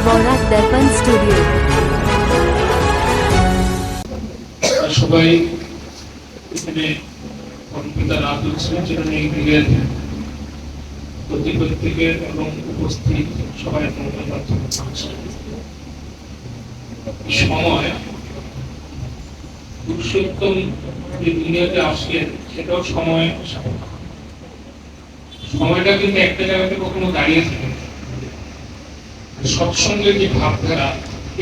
বরাক দর্পণ studio. সবাই এখানে computer আলোচনা জন্য এই দিকের প্রতিপক্ষের এবং উপস্থিত সবাই ধন্যবাদ জানাচ্ছি। সময় পুরুষোত্তম যে দুনিয়াতে আসলেন সেটাও সময়টা কিন্তু একটা জায়গাতে কখনো দাঁড়িয়ে থাকে। সৎসঙ্গের যে ভাবধারা,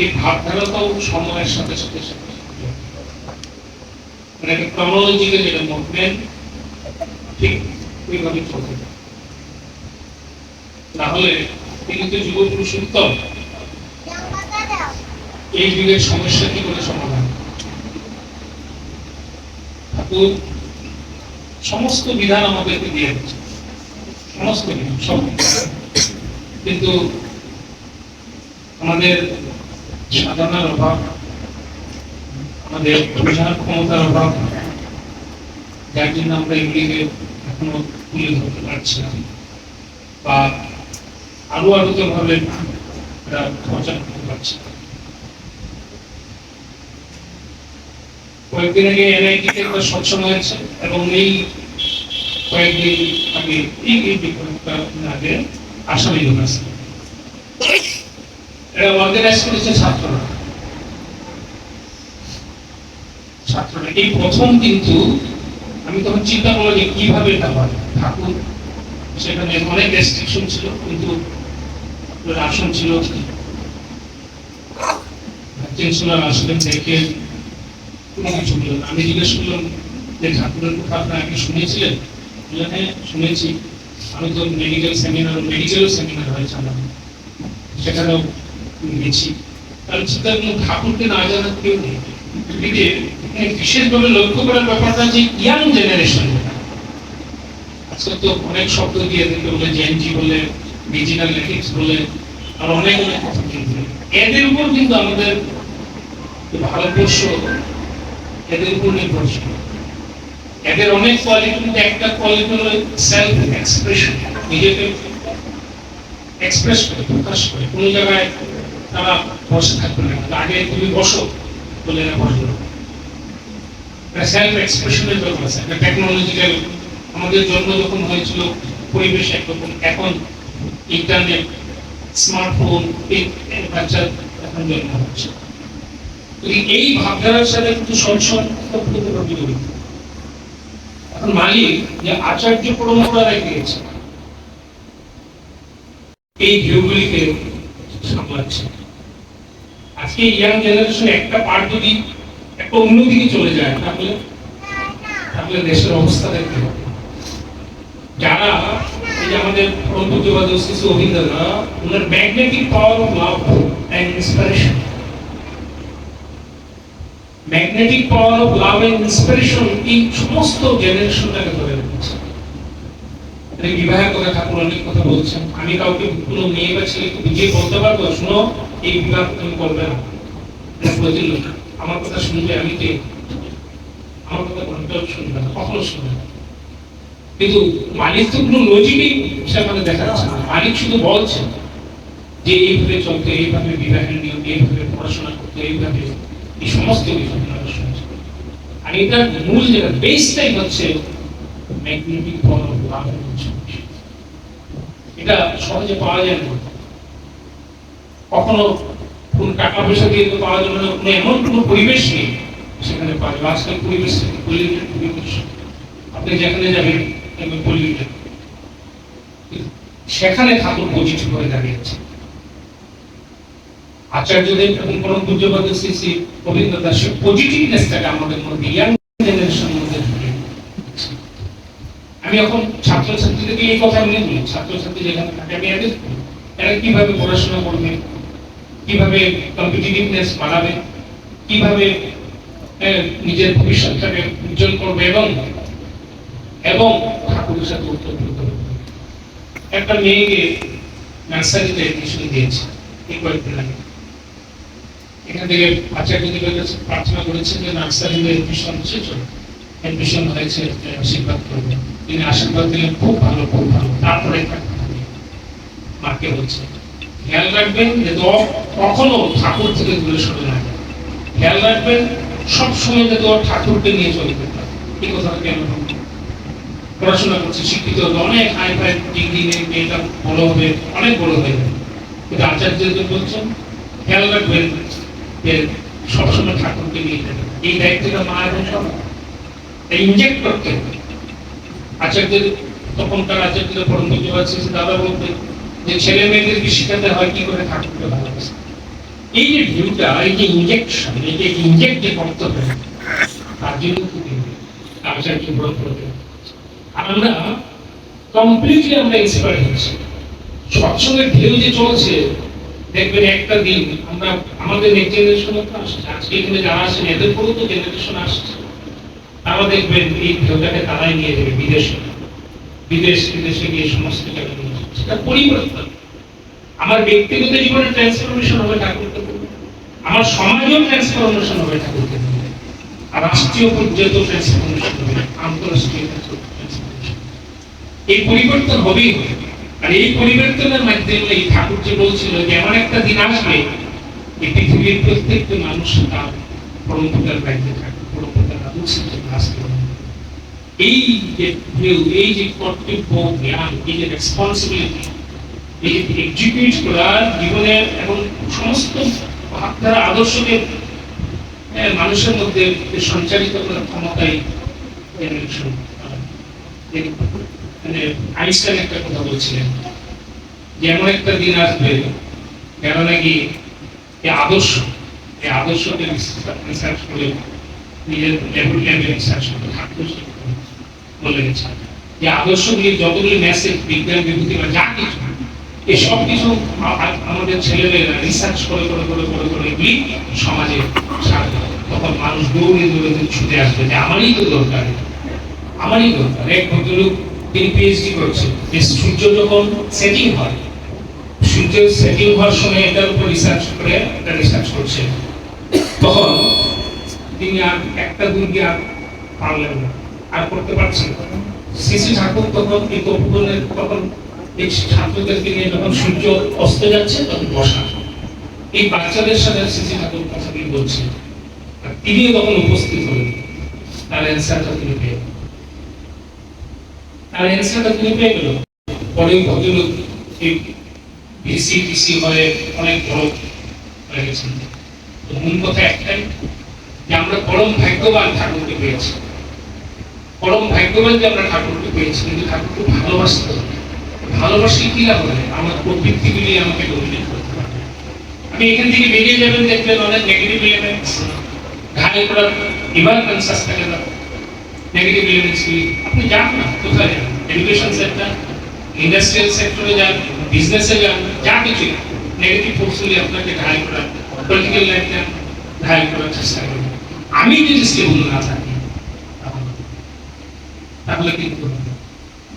এই ভাবধারাটাও সময়ের সাথে সাথে মানে একটা ক্রনোলজিক্যাল যেটা মুভমেন্ট ঠিক ওইভাবে চলতে থাকে। তাহলে তিনি তো যুব পুরুষোত্তম, এই যুগের সমস্যা কি করে সমাধান? ঠাকুর সমস্ত বিধান আমাদেরকে দিয়ে দিচ্ছে, সমস্ত বিধান সব, কিন্তু আমাদের সাধনার অভাব, আমাদের বোঝার ক্ষমতার অভাব, যার জন্য আমরা এগুলিকে এখনো তুলে ধরতে পারছি না বা আরো ভাবে চর্চা করতে পারছি না। কয়েকদিন আগে এনআইটিতে একটা সৎসঙ্গ হয়েছে এবং এই কয়েকদিন আগে আগে আসামি ইউনিভার্সিটি এটা অর্গানাইজ করেছে ছাত্ররা এই প্রথম, কিন্তু আমি তখন চিন্তা করলাম যে কিভাবে এটা হয়। ঠাকুর সেখানে অনেক রেস্ট্রিকশন ছিল, কিন্তু আসন ছিল, আসলেন দেখে কোনো কিছু বললেন। আমি জিজ্ঞেস করলাম যে ঠাকুরের কথা আপনার আগে শুনেছিলেন? হ্যাঁ শুনেছি, আমি তো মেডিকেলও সেমিনার হয়েছে আমার, সেখানেও গেছি। কারণ চিন্তা করলাম ঠাকুরকে না জানার কেউ নেই। বিশেষভাবে লক্ষ্য করার ব্যাপারটা যে ইয়াং জেনারেশন, আজকে তো অনেক শব্দ দিয়ে দিতে বলে, জেনজি বলে, ডিজিটাল এথিক্স বলে, আর অনেক অনেক কথা কিন্তু এদের উপর কিন্তু আমাদের ভারতবর্ষ এদের উপর নির্ভরশীল। এদের অনেক কোয়ালিটি, কিন্তু একটা কোয়ালিটি হলো সেলফ এক্সপ্রেশন, নিজেকে এক্সপ্রেস করে, প্রকাশ করে। কোনো জায়গায় তারা বসে থাকবে না, আগে তুমি বসো বলে এরা বসলো। সেলফ এক্সপ্রেশনের ব্যাপার আছে, একটা টেকনোলজিক্যাল। আমাদের জন্ম যখন হয়েছিল পরিবেশ একরকম, এখন ইন্টারনেট, স্মার্টফোন, বাচ্চার এখন জন্ম হচ্ছে। এই ভাবধারার সাথে কিন্তু এখন মালিক যে আচার্য পরম্পরা রেখে গেছে, এই ভিউগুলিকে সামলাচ্ছে। আজকে ইয়াং জেনারেশন একটা পার্ট যদি একটা অন্যদিকে চলে যায়, তাহলে দেশের অবস্থা দেখতে হবে। যারা এই যে আমাদের পরমপূজ্যপাদ শ্রী অভিন্দরা, ওনার magnetic power of love and inspiration, magnetic power of love and inspiration এই সমস্ত জেনারেশনটাকে ধরে রেখেছে। বিবাহের কথা ঠাকুর অনেক কথা বলছেন। আমি কাউকে কোনো মেয়ে বা ছেলেকে বুঝিয়ে বলতে পারবো, শোনো এই বিবাহ তুমি করবে না, আমার কথা শুনবে, আমি কে, আমার কথা কোনটাও শুনবে না, কখনো শুনবে না। কিন্তু মালিক তো কোনো লজিকই সেখানে দেখা যাচ্ছে না। মালিক শুধু বলছে যে এইভাবে চলতে, এইভাবে বিবাহের নিয়ম, এইভাবে পড়াশোনা করতে, এইভাবে এই সমস্ত বিষয়। আর এটার মূল যেটা বেসটাই হচ্ছে ম্যাগনেটিক পাওয়ার অফ লাভ। এটা সহজে পাওয়া যায় না, কখনো কোন টাকা পয়সা দিয়ে তো পাওয়া যাবে না, কোনো এমন কোনো পরিবেশ নেই সেখানে পাওয়া যাবে। আজকাল পরিবেশ আপনি যেখানে যাবেন পলিউটেড, সেখানে ঠাকুর পজিটিভ হয়ে দাঁড়িয়েছে। আচার্যদেব এবং পরম পূজ্যপাদ শ্রী শ্রী গোবিন্দ দাস পজিটিভনেসটাকে আমাদের মধ্যে, ইয়াং জেনারেশনের মধ্যে ঢুকে। আমি এখন ছাত্রছাত্রীদেরকে এই কথা নিয়ে বলি, ছাত্রছাত্রী যেখানে থাকে আমি আগে এরা কিভাবে পড়াশোনা করবে, কিভাবে কম্পিটিটিভনেস বাড়াবে, কিভাবে নিজের ভবিষ্যৎটাকে উজ্জ্বল করবে এবং ঠাকুরের সাথে উত্তর করবে। একটা মেয়েকে নার্সারিতে এডমিশন দিয়েছে এই কয়েকদিন আগে। এখান থেকে আচার্যদের কাছে প্রার্থনা করেছেন যে নার্সারিতে এডমিশন হয়েছে, আশীর্বাদ করবেন। তিনি আশীর্বাদ দিলেন, খুব ভালো খুব ভালো। তারপরে মাকে বলছে খেয়াল রাখবেন যে কখনো ঠাকুর থেকে দূরে সরে না যায়। খেয়াল রাখবেন সবসময় যাতে ওর ঠাকুরকে নিয়ে চলতে পারে। এই কথাটা কেন পড়াশোনা করছে, শিক্ষিত হবে, অনেক হাই ফাই ডিগ্রি নিয়ে মেয়েটা বড় হবে, অনেক বড় হয়ে যাবে, কিন্তু আচার্যদের বলছেন খেয়াল রাখবেন যে সবসময় ঠাকুরকে নিয়ে যাবে। এই দায়িত্বটা মা এবং সবাই ইনজেক্ট করতে হবে। আচার্যদের তখনকার আচার্যদের পরম আছে, দাদা বলতেন যে ছেলে মেয়েদেরকে শিখাতে হয় কি করে ঠাকুরকে ভালোবাসে। এই যে ভিউটা, এই যে ইনজেকশন, এই যে ইনজেক্ট যে কর্তব্য, তার জন্য আচার্য গ্রহণ করতে আমরা কমপ্লিটলি আমরা ইন্সপায়ার হচ্ছি। সৎসঙ্গের ঢেউ যে চলছে, দেখবেন একটা দিন আমরা আমাদের নেক্সট জেনারেশন আসছে, আজকে এখানে যারা আসেন এদের পরেও তো জেনারেশন আসছে, তারা দেখবেন এই ঢেউটাকে তারাই নিয়ে যাবে বিদেশে, বিদেশে গিয়ে সমস্ত জায়গায় নিয়ে যাবে। সেটা পরিবর্তন। আমার ব্যক্তিগত জীবনে ট্রান্সফরমেশন হবে ঠাকুরকে বলবে, আমার সমাজেও ট্রান্সফরমেশন হবে ঠাকুরকে বলবে, আর রাষ্ট্রীয় পর্যায়ে ট্রান্সফরমেশন হবে, আন্তঃরাষ্ট্রীয় ট্রান্সফরমেশন। এই পরিবর্তন হবেই হবে। আর এই পরিবর্তনের মাধ্যমে এই ঠাকুর যে বলছিল যে এমন একটা দিন আসবে এই পৃথিবীর প্রত্যেকটা মানুষ তার পরম্পরার বাইরে থাকবে, পরম্পরার উচিত আসবে। এই যে এই যে কর্তব্য জ্ঞান, এই যে রেসপন্সিবিলিটি, এই যে এক্সিকিউট করার জীবনের এবং সমস্ত ভাবধারা আদর্শকে মানুষের মধ্যে সঞ্চারিত করার ক্ষমতাই জেনারেশন। মানে আইনস্টাইন একটা কথা বলছিলেন যে এমন একটা দিন আসবে কেন নাকি এই আদর্শকে রিসার্চ করে নিজের লেভেল রিসার্চ করে বলে গেছে যে আদর্শগুলি যতগুলি মেসেজ বিজ্ঞান বিভূতি বা যা কিছু এই সব কিছু আমাদের ছেলেমেয়েরা রিসার্চ করে করে করে করে করে এগুলি সমাজে ছাড়বে। তখন মানুষ দৌড়ে দৌড়ে ছুটে আসবে যে আমারই তো দরকার, আমারই দরকার। এক ভদ্রলোক তিনি পিএইচডি করছেন যে সূর্য যখন সেটিং হয়, সূর্য সেটিং হওয়ার সময় এটার উপর রিসার্চ করছে, তখন তিনি আর একটা দুর্গে আর পারলেন না, আর করতে পারছেন। শ্রী ঠাকুর তখন এই কপুরের তখন এই ছাত্রদেরকে নিয়ে যখন সূর্য অস্ত যাচ্ছে তখন বসা, এই বাচ্চাদের সাথে শ্রী ঠাকুর কথাগুলি বলছেন, আর তিনিও তখন উপস্থিত হলেন। তার অ্যান্সারটা তিনি পেয়ে গেল। পরে ভদ্রলোক ভিসি হয়ে অনেক বড় হয়ে গেছেন। মূল কথা একটাই যে আমরা পরম ভাগ্যবান ঠাকুরকে পেয়েছি, পরম ভাগ্যবান যে আমরা ঠাকুরকে পেয়েছি। কিন্তু ঠাকুরকে ভালোবাসতে হবে। ভালোবাসি কি লাভ হবে? আমার প্রবৃত্তিগুলি আমাকে ডমিনেট করতে পারবে। আমি এখান থেকে বেরিয়ে যাবেন, দেখবেন অনেক নেগেটিভ এলিমেন্টস ঘাড়ে করার এবার কনসাস থাকে না। নেগেটিভ এলিমেন্টস কি আপনি যান না, কোথায় যান? এডুকেশন সেক্টর, ইন্ডাস্ট্রিয়াল সেক্টরে যান, বিজনেসে যান, যা কিছু নেগেটিভ ফোর্সগুলি আপনাকে ঘাড়ে করার, পলিটিক্যাল লাইফে ঘাড়ে করার চেষ্টা করবেন। আমি যদি স্টেবল না থাকি তাহলে কিন্তু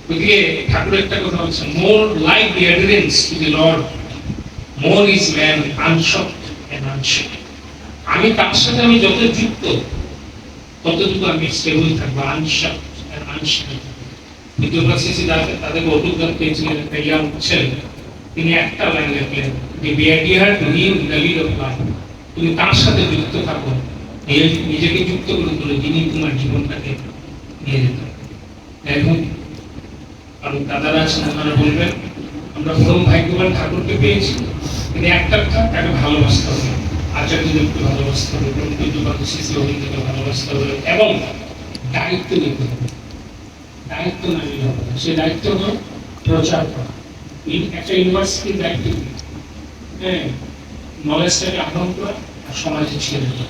ওইদিকে ঠাকুর একটা কথা বলছে, more like the adherence to the Lord, more is man unshocked and unshaken. আমি তার সাথে আমি যত যুক্ত ততটুকু আমি স্টেবল থাকবো, আনশকড এন্ড আনশেকড। বিদ্যুৎ তাদের অভিজ্ঞতা পেয়েছিলেন একটা ইয়াং ছেলে, তিনি একটা লাইন লিখলেন যে be ideal to him in the lead of life. তুমি তার সাথে যুক্ত থাকো, নিজেকে যুক্ত করে তোলো যিনি তোমার জীবনটাকে নিয়ে যেতে পারে। এখন কারণ দাদারা আছেন, ওনারা বলবেন আমরা পরম ভাগ্যবান ঠাকুরকে পেয়েছি, কিন্তু একটা তাকে ভালোবাসতে হবে, আচার্যদেরকে ভালোবাসতে হবে, রবীন্দ্রকে ভালোবাসতে হবে এবং দায়িত্ব নিতে হবে। দায়িত্ব না নিলে হবে না, সে দায়িত্ব হলো প্রচার করা। একটা ইউনিভার্সিটির দায়িত্ব হ্যাঁ নলেজটাকে আহরণ করা আর সমাজে ছেড়ে দেওয়া।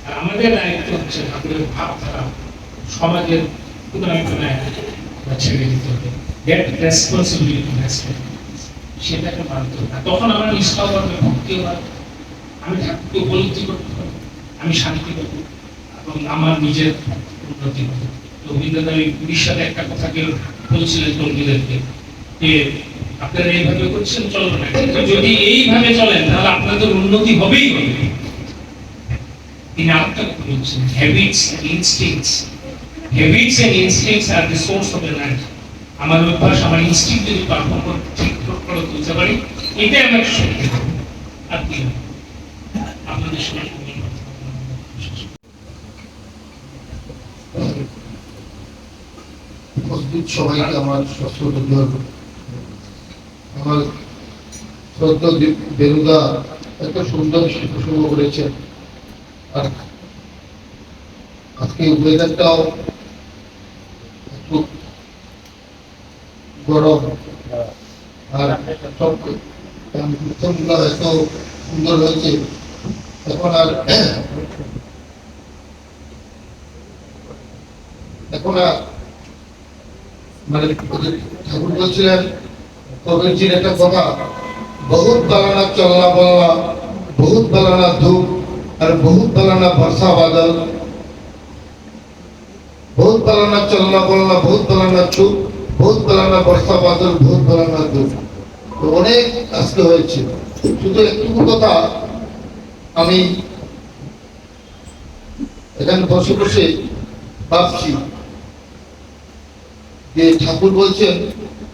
আর আমাদের দায়িত্ব হচ্ছে ঠাকুরের ভাবধারা সমাজের ছেড়ে দিতে হবে। দ্যাট রেসপন্সিবিলিটি সেটাকে মানতে হবে। তখন আমার নিষ্ঠা হবে, ভক্তি হবে, আমি ঠাকুরকে উপলব্ধি করতে পারবো, আমি শান্তি পাবো এবং আমার নিজের উন্নতি হবে। রবীন্দ্রনাথ উড়িষ্যাতে একটা কথা কেউ বলছিলেন কর্মীদেরকে যে আপনারা এইভাবে করছেন চলবে না, কিন্তু যদি এইভাবে চলেন তাহলে আপনাদের উন্নতি হবেই হবে। তিনি আরেকটা কথা বলছেন, habits and instincts. Habits and instincts are the source of energy. আমার অভ্যাস, আমার ইনস্টিংক্ট যদি পারফর্ম করতে ঠিক করে তুলতে পারি, এটাই আমার শক্তি। আর কি আপনাদের সঙ্গে উপস্থিত সবাইকে আমার আমার শ্রদ্ধা বেরুদা এত সুন্দর শুরু করেছেন। আর আজকে ওয়েদারটাও একটু গরম, আর সব গুলো এত সুন্দর হয়েছে। এখন আর মানে ঠাকুর বলছিলেন কবিরজির একটা কথা, বহুত বালানা চল্লা বল্লা, বহুত বালানা ধূপ, আর বহুত বালানা বর্ষা বাদল, বহুত বালানা চল্লা বল্লা, বহুত বালানা চুপ, বহুত বালানা বর্ষা বাদল, বহুত বালানা ধূপ। অনেক আজকে হয়েছে। শুধু একটু কথা, আমি এখানে বসে বসে ভাবছি যে ঠাকুর বলছেন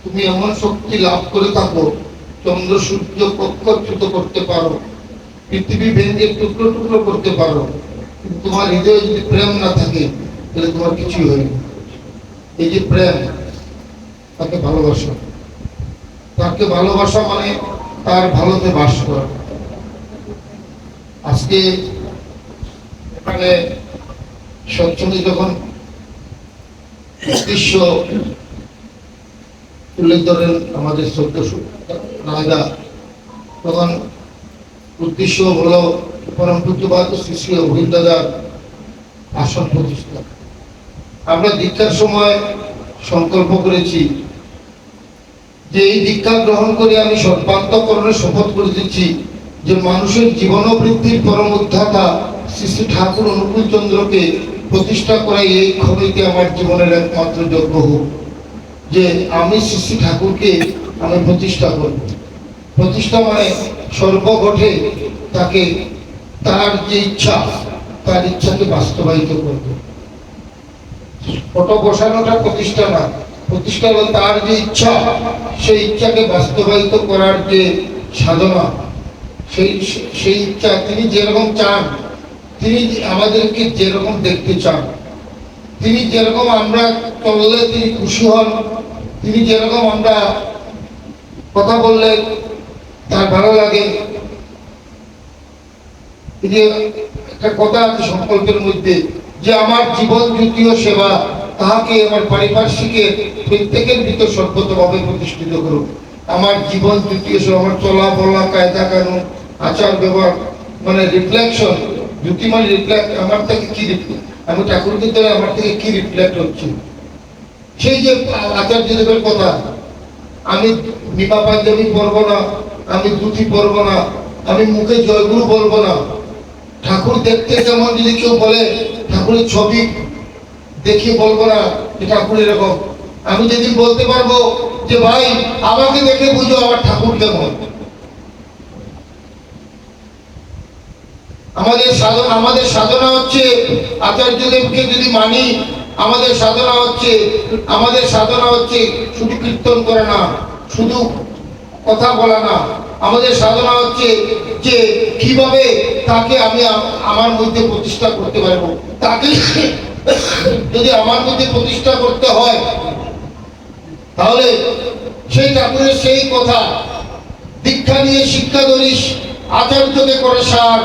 তুমি এমন শক্তি লাভ করে থাকো, চন্দ্র সূর্য কক্ষচ্যুত করতে পারো, পৃথিবী ভেঙে টুকরো টুকরো করতে পারো, কিন্তু তোমার হৃদয়ে যদি প্রেম না থাকে তাহলে তোমার কিছুই হয়নি। এই যে প্রেম, তাকে ভালোবাসা, তাকে ভালোবাসা মানে তার ভালোতে বাস করা। আজকে এখানে সচ্ছন্দে যখন দৃশ্য তুলে ধরেন আমাদের শ্রদ্ধা নায়দা, তখন উদ্দেশ্য হলো পরম পূজ্যপাদ শ্রী শ্রী অরবিন্দ দাদার আসন প্রতিষ্ঠা। আমরা দীক্ষার সময় সংকল্প করেছি যে এই দীক্ষা গ্রহণ করে আমি সর্বান্তঃকরণে শপথ করে দিচ্ছি যে মানুষের জীবন বৃদ্ধির পরম উদ্ধাতা শ্রী শ্রী ঠাকুর অনুকূল চন্দ্রকে প্রতিষ্ঠা করাই এই ক্ষণিতে আমার জীবনের একমাত্র যোগ্য হোক, যে আমি শ্রী শ্রী ঠাকুরকে আমি প্রতিষ্ঠা করব। প্রতিষ্ঠা মানে সর্বঘটে তাকে তার যে ইচ্ছা, তার ইচ্ছাকে বাস্তবায়িত করব। ফটো বসানোটা প্রতিষ্ঠা না, প্রতিষ্ঠা হলো তার যে ইচ্ছা, সেই ইচ্ছাকে বাস্তবায়িত করার যে সাধনা, সেই ইচ্ছা তিনি যেরকম চান, তিনি আমাদেরকে যেরকম দেখতে চান, তিনি যেরকম আমরা চললে তিনি খুশি হন, তিনি যেরকম আমরা কথা বললে তার ভালো লাগে। একটা কথা আছে সংকল্পের মধ্যে যে আমার জীবন দ্বিতীয় সেবা, তাহাকে আমার পারিপার্শ্বিকের প্রত্যেকের ভিতর সর্বতভাবে প্রতিষ্ঠিত করুক। আমার জীবন দ্বিতীয় সেবা, আমার চলা বলা, কায়দা কানুন, আচার ব্যবহার, মানে রিফ্লেকশন। দ্যুতি মানে রিফ্লেক্ট, আমার থেকে কি আমি ঠাকুরকে ধরে আমার থেকে কি রিফ্লেক্ট হচ্ছে। সেই যে আচার্যদেবের কথা, আমি নিপা পাঞ্জাবি পরবো না, আমি ধুতি পরবো না, আমি মুখে জয়গুরু বলবো না। ঠাকুর দেখতে কেমন যদি কেউ বলে, ঠাকুরের ছবি দেখে বলবো না যে ঠাকুর এরকম। আমি যেদিন বলতে পারবো যে ভাই আমাকে দেখে বুঝো আমার ঠাকুর কেমন। আমাদের সাধনা হচ্ছে আচার্যদেবকে যদি মানি, আমাদের সাধনা হচ্ছে শুধু কীর্তন করা না, শুধু কথা বলা না। আমাদের সাধনা হচ্ছে যে কিভাবে তাকে আমি আমার মধ্যে প্রতিষ্ঠা করতে পারবো। তাকে যদি আমার মধ্যে প্রতিষ্ঠা করতে হয়, তাহলে সেই ঠাকুরের সেই কথা, দীক্ষা নিয়ে শিক্ষা ধরিস, আচার্যকে করে সার,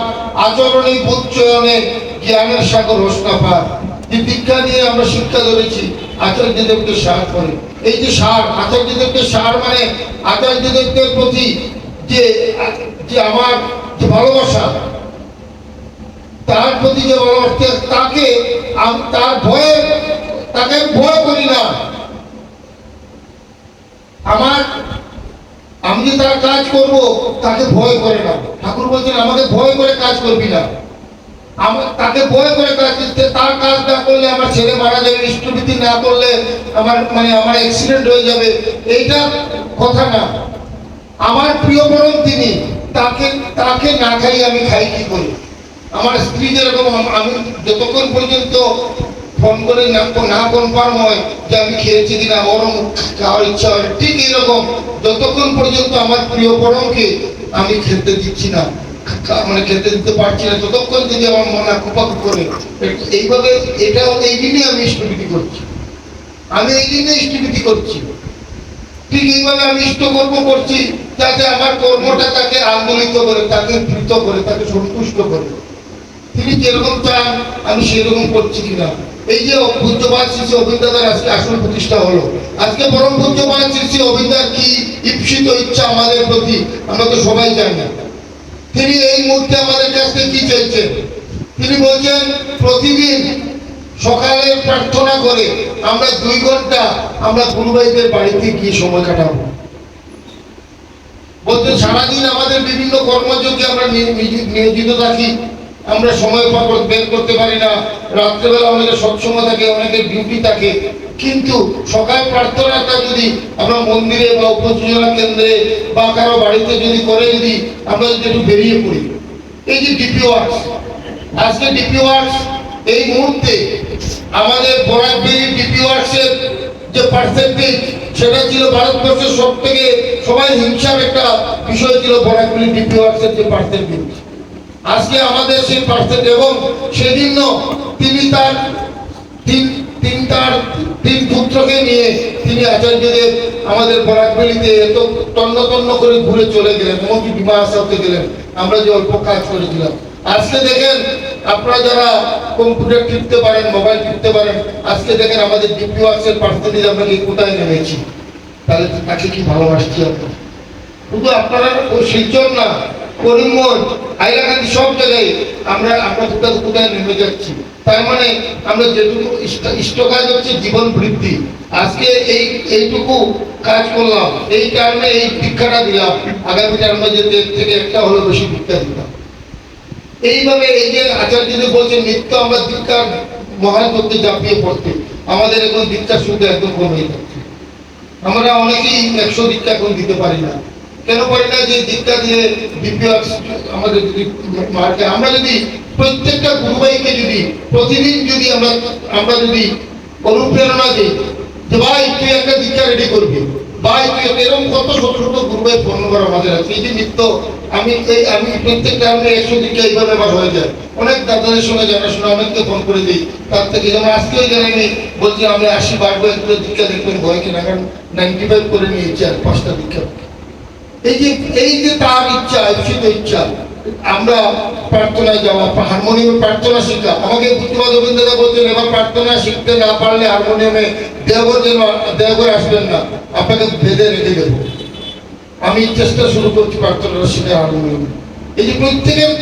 আচরণে বুচ্চয়নে জ্ঞানের সাগর হোসনা পার। যে দীক্ষা নিয়ে আমরা শিক্ষা ধরেছি, আচার্যদেবকে সার করে। এই যে সার, আচার্যদেবকে সার মানে আচার্যদেবদের প্রতি যে আমার যে ভালোবাসা, তার প্রতি যে ভালোবাসা, তাকে তাকে ভয় করি না। আমি যে তার কাজ করব তাকে ভয় করে না। ঠাকুর বলছেন আমাকে ভয় করে কাজ করবি না। তাকে ভয় করে কাজ করতে, তার কাজ না করলে আমার ছেলে মারা যাবে, ইষ্টবিধি না করলে আমার অ্যাক্সিডেন্ট হয়ে যাবে, এইটা কথা না। আমার প্রিয় বরং তিনি, তাকে না খাই আমি খাই কি করি। আমার স্ত্রী যেরকম, আমি যতক্ষণ পর্যন্ত ফোন করে না কনফার্ম হয় যে আমি খেয়েছি কিনা, ওরম খাওয়ার ইচ্ছা হয়। ঠিক এরকম যতক্ষণ পর্যন্ত আমার প্রিয় পরমকে আমি খেতে দিচ্ছি না, মানে খেতে দিতে পারছি না, ততক্ষণ যদি আমার মন আকুপাকু করে, এইভাবে এটা এই দিনে আমি ইষ্টভীতি করছি, আমি এই দিনে ইষ্টভীতি করছি। ঠিক এইভাবে আমি ইষ্টকর্ম করছি যাতে আমার কর্মটা তাকে আন্দোলিত করে, তাকে প্রীত করে, তাকে সন্তুষ্ট করে। তিনি যেরকম চান আমি সেরকম করছি কিনা। এই যে পূজ্যপাদ শ্রী শ্রী অবিন্দাদার আজকে আসল প্রতিষ্ঠা হলো, আজকে পরম পূজ্যপাদ শ্রী শ্রী অবিন্দার কি ঈপ্সিত ইচ্ছা আমাদের প্রতি আমরা তো সবাই জানি। তিনি এই মুহূর্তে আমাদের কাছ থেকে কি চাইছেন? তিনি বলছেন প্রতিদিন সকালে প্রার্থনা করে আমরা 2 ঘন্টা আমরা গুরুভাইদের বাড়িতে গিয়ে সময় কাটাবো। বলতে সারাদিন আমাদের বিভিন্ন কর্মযোগে আমরা নিয়োজিত থাকি, আমরা সময় বের করতে পারি না, রাত্রেবেলা অনেকে সৎসঙ্গ থাকে, অনেকের ডিউটি থাকে, কিন্তু সকাল প্রার্থনাটা যদি আমরা মন্দিরে বা উপযোজনা কেন্দ্রে বা কারো বাড়িতে যদি করে, যদি আমরা যদি একটু বেরিয়ে পড়ি, এই যে ডিপি ওয়ার্কস, আজকে ডিপি ওয়ার্কস এই মুহূর্তে আমাদের বরাকবেরি ডিপি ওয়ার্কসের যে পার্সেন্টেজ, সেটা ছিল ভারতবর্ষের সব থেকে সবাই হিংসার একটা বিষয় ছিল বরাকবেরি ডিপি ওয়ার্কসের যে পার্সেন্টেজ। আজকে আমাদের সেই পার্সেন্ট, এবং সেদিন তিনি তার তিন পুত্রকে নিয়ে তিনি আচার্যদেব আমাদের বরাকবেরিতে এত তন্ন করে ঘুরে চলে গেলেন, এমনকি বিমা আসাতে গেলেন, আমরা যে অল্প কাজ করেছিলাম। আজকে দেখেন আপনারা যারা কম্পিউটার টিপতে পারেন, মোবাইল টিপতে পারেন, আজকে দেখেন আমাদের ডিপি ওয়ার্কসের পার্সেন্টেজ আমরা কি কোথায় নেমেছি। তাহলে তাকে কি ভালোবাসছি আমরা? শুধু আপনারা ওই শিলচর না, করিমগঞ্জ, হাইলাকান্দি সব জায়গায় আমরা কোথায় নেমে যাচ্ছি। তার মানে আমরা যেটুকু ইষ্ট কাজ হচ্ছে জীবন বৃদ্ধি, আজকে এইটুকু কাজ করলাম, এই কারণে এই দীক্ষাটা দিলাম, আগামী টার্মে যে থেকে একটা হলো বেশি দীক্ষা দিলাম। এইভাবে এই যে আচার্যদেব বলছেন নিত্য আমরা দীক্ষার মহান করতে ঝাঁপিয়ে পড়তে, আমাদের এখন দীক্ষার শুধু একদম কমে যাচ্ছে। আমরা অনেকেই 100 দীক্ষা এখন দিতে পারি না। কেন পারি না? যে দীক্ষা দিয়ে দিব্য আমাদের যদি মার্কে, আমরা যদি প্রত্যেকটা গুরুভাইকে যদি প্রতিদিন যদি আমরা যদি অনুপ্রেরণা দিই যে ভাই তুই একটা দীক্ষা রেডি করবি, ভাই তুই এরকম কত ছোট ছোট গুরুভাই ফোন নম্বর আমাদের আছে। এই যে নিত্য আমি প্রত্যেকটা আমি 100 দীক্ষা এইভাবে আমার হয়ে যায়। অনেক দাদাদের সঙ্গে জানাশোনা অনেককে ফোন করে দিই, তার থেকে যেমন আজকেও জানাইনি, বলছি আমি 80 বাড়বো, একটু দীক্ষা দেখবেন ভয় কিনা, কারণ 95 করে নিয়েছি আর 5টা দীক্ষা। এই যে তার ইচ্ছা, ঈপ্সিত ইচ্ছা, আমরা প্রার্থনায় যাওয়া, হারমোনিয়ামে প্রার্থনা শিখা। আমাকে পূজ্যপাদ অবিন্দাদা বলছেন এবার প্রার্থনা শিখতে না পারলে হারমোনিয়ামে দেওঘর আসবেন না, আপনাকে বেঁধে রেখে দেবো। আমি চেষ্টা শুরু করছি প্রার্থনা শিখে হারমোনিয়ামে। এই যে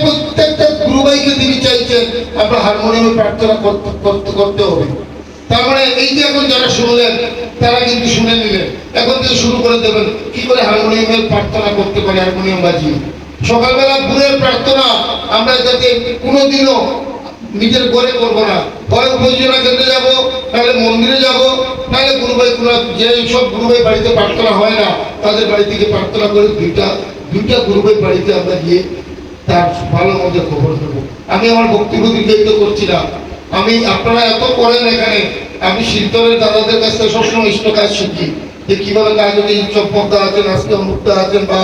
প্রত্যেকটা গুরুভাইকে তিনি চাইছেন আমরা হারমোনিয়ামে প্রার্থনা করতে হবে। তার মানে এই যে এখন যারা শুনলেন তারা কিন্তু শুনে নিলেন, এখন থেকে শুরু করে দেবেন কি করে হারমোনিয়ামের প্রার্থনা করতে পারে, হারমোনিয়াম বাজিয়ে। সকালবেলা ভোরের প্রার্থনা আমরা যাতে কোনোদিনও নিজের ঘরে করবো না, হয় উপযোজনা কেন্দ্রে যাবো, নাহলে মন্দিরে যাবো, নাহলে গুরুভাই যে সব গুরুভাই বাড়িতে প্রার্থনা হয় না তাদের বাড়ি থেকে প্রার্থনা করে দুইটা গুরুভাই বাড়িতে আমরা গিয়ে তার ভালো মধ্যে খবর দেবো। আমি আমার বক্তব্য দীর্ঘায়িত করছি না, আপনারা এত করেন এখানে, আমি শিলচরের দাদাদের কাছ থেকে সবসময় ইষ্ট কাজ শিখি যে কিভাবে কাজ হচ্ছে। চম্পকদা আছেন, আজকে অনুপদা আছেন, বা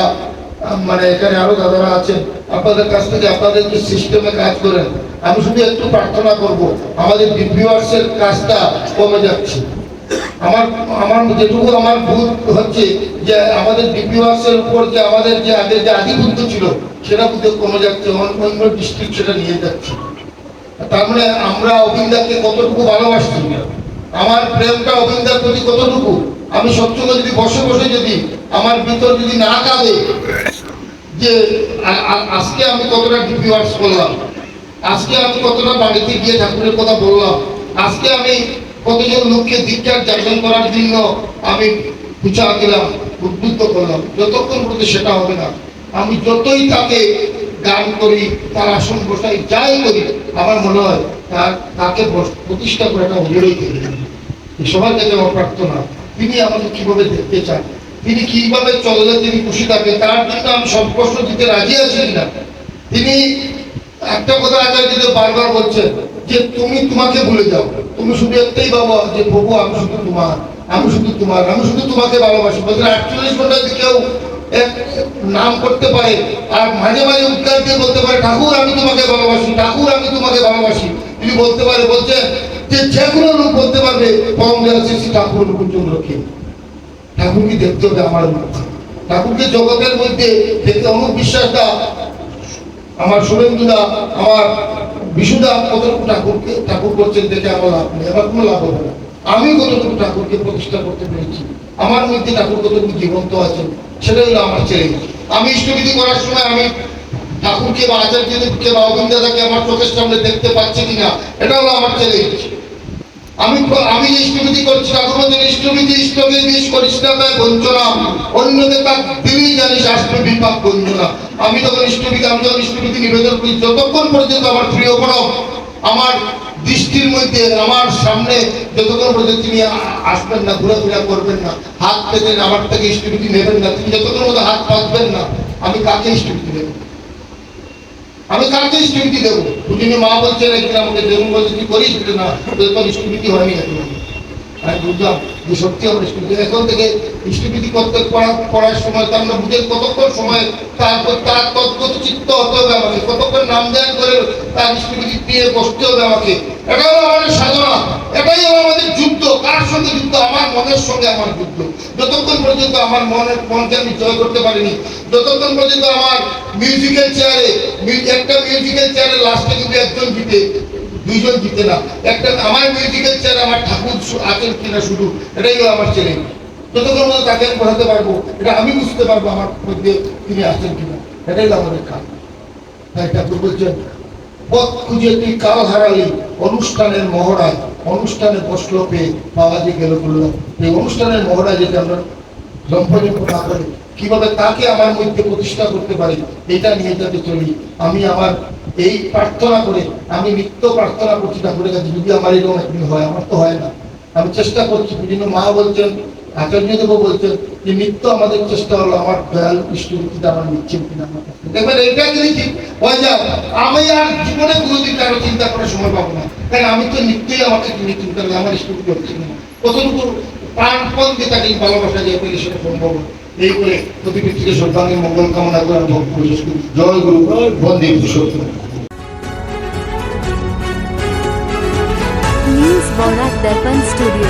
মানে এখানে আরো দাদারা আছেন, আপনাদের কাছ থেকে আপনাদের যে সিস্টেমে কাজ করেন, আমি শুধু একটু প্রার্থনা করব আমাদের ডিপিওয়ার্সের কাজটা কমে যাচ্ছে। আমার যেটুকু আমার ভুল হচ্ছে যে আমাদের ডিপিওয়ার্সের উপর যে আমাদের যে আগে যে আধিপত্য ছিল সেটা বুঝতে কমে যাচ্ছে, অন্য ডিস্ট্রিক্ট সেটা নিয়ে যাচ্ছে। তার মানে আমরা অবিন্দাকে কতটুকু ভালোবাসছি, আমার প্রেমটা অবিন্দার প্রতি কতটুকু। আমি সবসময় যদি বসে বসে যদি আমার ভিতর যদি না কাঁদে যে আজকে আমি কতটা ডিপি ওয়ার্কস করলাম, আজকে আমি কতটা বাড়িতে গিয়ে ঠাকুরের কথা বললাম, আজকে আমি কতজন লোককে দীক্ষার যাপন করার জন্য আমি উৎসাহ দিলাম, উদ্বুদ্ধ করলাম, যতক্ষণ পর্যন্ত সেটা হবে না, আমি যতই তাকে গান করি, তার আসন বসাই, যাই করি, আমার মনে হয় তাকে প্রতিষ্ঠা করে একটা অজরেই থেকে সবার কাছে আমার প্রার্থনা তিনি আমাকে কিভাবে দেখতে চান, তিনি কিভাবে চললে তিনি খুশি থাকেন, তার জন্য আমি সব কষ্ট দিতে রাজি আছি কিনা। তিনি একটা কথা আচার্য বারবার বলছেন যে তুমি তোমাকে ভুলে যাও, তুমি শুধু একটাই বাবা যে প্রভু আমি শুধু তোমার, আমি শুধু তোমার, আমি শুধু তোমাকে ভালোবাসি। বলছেন 48 ঘন্টা যদি কেউ এক নাম করতে পারে আর মাঝে মাঝে উদ্গার দিয়ে বলতে পারে ঠাকুর আমি তোমাকে ভালোবাসি, ঠাকুর আমি তোমাকে ভালোবাসি, যদি বলতে পারে, বলছে যে যেগুলো লোক বলতে পারবে পরম দয়াল শ্রী ঠাকুর রক্ষে। ঠাকুরকে দেখতে হবে আমার মুখ, ঠাকুরকে জগতের মধ্যে দেখতে অনুপ বিশ্বাসদা, আমার শুভেন্দুদা, আমার বিশুদা কতটুকু ঠাকুর করছেন দেখে আমার লাভ নেই, আমার কোনো লাভ হবে না। আমি কতটুকু ঠাকুরকে প্রতিষ্ঠা করতে পেরেছি, আমার মধ্যে ঠাকুর কতটুকু জীবন্ত আছেন, সেটাই হলো আমার চ্যালেঞ্জ। আমি ইষ্টবিধি করার সময় আমি ঠাকুরকে বা আচার্যদেবকে বা অবিন্দাদাকে আমার চোখের সামনে দেখতে পাচ্ছি কিনা, এটা হলো আমার চ্যালেঞ্জ। আমি ইষ্টবিধি করছি, ঠাকুর বলছেন ইষ্টবিধি ইষ্টকে বিষ করিস না তাই বঞ্চনা, অন্যকে তার দিলেই জানিস আসবে বিপাক বঞ্চনা। আমি যখন ইষ্টবিধি নিবেদন করি, যতক্ষণ পর্যন্ত আমার প্রিয় বড় আমার দৃষ্টির মধ্যে আমার সামনে যতক্ষণ পর্যন্ত তিনি আসবেন না, ঘোরাফেরা করবেন না, হাত পেতেন আমার থেকে ইষ্টবিধি নেবেন না, তিনি যতক্ষণ মধ্যে হাত পাতবেন না, আমি কাকে ইষ্টবিধি দেব? আমি কাকে ইষ্টবিধি দেবো? তিনি মা বলছেন একদিন আমাকে যেমন বলছে তুই করিস না, তোর ইষ্টবিধি হয়নি এখন। আমি বুঝলাম যে সত্যি আমার ইষ্টবিধি। এখন থেকে ইষ্টবিধি করতে পড়ার সময় তার বুঝে কতক্ষণ সময় তার তদ্গত চিত্ত হতে হবে আমাকে, কতক্ষণ নাম ধ্যান করে তার ইষ্টবিধি দিয়ে বসতে হবে আমাকে। এটাই হলো আমাদের সাধনা, এটাই হলো আমাদের যুদ্ধ। কার সঙ্গে যুদ্ধ? আমার মনের সঙ্গে আমার যুদ্ধ। যতক্ষণ পর্যন্ত আমার মনকে আমি জয় করতে পারিনি, যতক্ষণ পর্যন্ত আমার মিউজিক্যাল চেয়ারে লাস্টে কিন্তু একজন জিতে, দুইজন জিতে না, একটা আমার মিউজিক্যাল চেয়ারে আমার ঠাকুর আছেন কিনা শুধু, এটাই হলো আমার চ্যালেঞ্জ। যতক্ষণ মধ্যে তাকে আমি পড়াতে পারবো, এটা আমি বুঝতে পারবো আমার মধ্যে তিনি আছেন কিনা, এটাই হলো আমাদের কাজ। তাই ঠাকুর বলছেন পথ খুঁজে তুই কাল হারালি অনুষ্ঠানের মহড়ায়, অনুষ্ঠানে বসল পেয়ে পাওয়া যে গেল বললাম। এই অনুষ্ঠানের মহড়ায় যেটা আমরা লম্পজম্প না করে কিভাবে তাকে আমার মধ্যে প্রতিষ্ঠা করতে পারি, এটা নিয়ে যাতে চলি। আমি আমার এই প্রার্থনা করে, আমি নিত্য প্রার্থনা করছি ঠাকুরের কাছে, যদি আমার এরকম একদিন হয়, আমার তো হয় না, আমি চেষ্টা করছি। বিভিন্ন মা বলছেন, আচার্যদেব বলছেন যে নিত্য আমাদের চেষ্টা হলো আমার দয়াল ইষ্টবিধিটা আমার নিচ্ছেন কিনা। দেখবেন এটা যদি ঠিক হয়ে যায়, আমি আর জীবনে কোনোদিন কারো চিন্তা করার সময় পাবো না, কারণ আমি তো নিত্যই আমাকে তিনি চিন্তা করি আমার ইষ্টবিধি হচ্ছে কিনা, কতটুকু প্রাণপণ দিয়ে তাকে ভালোবাসা দিয়ে পেলে সেটা সম্ভব। এই করে প্রতিপক্ষকে সর্বাঙ্গে মঙ্গল কামনা করে আমি ভক্ত বিশেষ করি। জয় গুরু, বন্দে Purushottam. News Borak Darpan Studio.